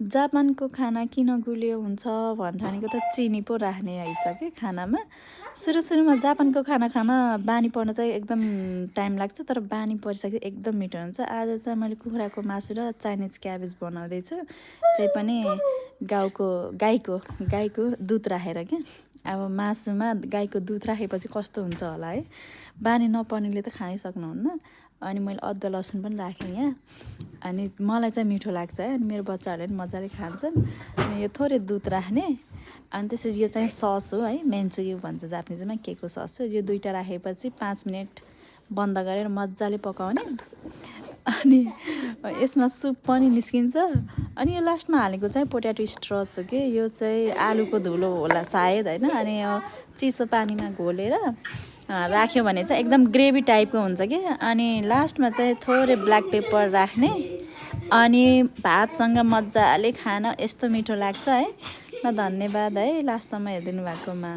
जापानको खाना किन गुलियो हुन्छ भनेको त चिनी पो राख्ने रहेछ कि खानामा। सुरुमा जापानको खाना खान बानी पर्न चाहिँ एकदम टाइम लाग्छ, तर बानी परिसके एकदम मिठो हुन्छ। आज चाहिँ मैले कुखुराको मासु र चाइनिज क्याबेज बनाउँदैछु, त्यही पनि गाईको दुध राखेर क्या। अब मासुमा गाईको दुध राखेपछि कस्तो हुन्छ होला है, बानी नपर्नेले त खानै सक्नुहुन्न। अनि मैले अदुवा लसुन पनि राखेँ यहाँ, अनि मलाई चाहिँ मिठो लाग्छ है, अनि मेरो बच्चाहरूले पनि मजाले खान्छन्। अनि यो थोरै दुध राख्ने, अनि त्यसपछि यो चाहिँ सस हो है, मेन्चुरियो भन्छ जापानिजमा, के को सस हो। यो दुईवटा राखेपछि 5 मिनट बन्द गरेर मजाले पकाउने। अनि यसमा सुप पनि निस्किन्छ। अनि यो लास्टमा हालेको चाहिँ पोट्याटो स्ट्रच हो कि, यो चाहिँ आलुको धुलो होला सायद होइन। अनि यो चिसो पानीमा घोलेर राख्यो भने चाहिँ एकदम ग्रेभी टाइपको हुन्छ कि। अनि लास्टमा चाहिँ थोरै ब्ल्याक पेपर राख्ने, अनि भातसँग मजाले खान यस्तो मिठो लाग्छ है। ल धन्यवाद है लास्टसम्म हेरिदिनु भएकोमा।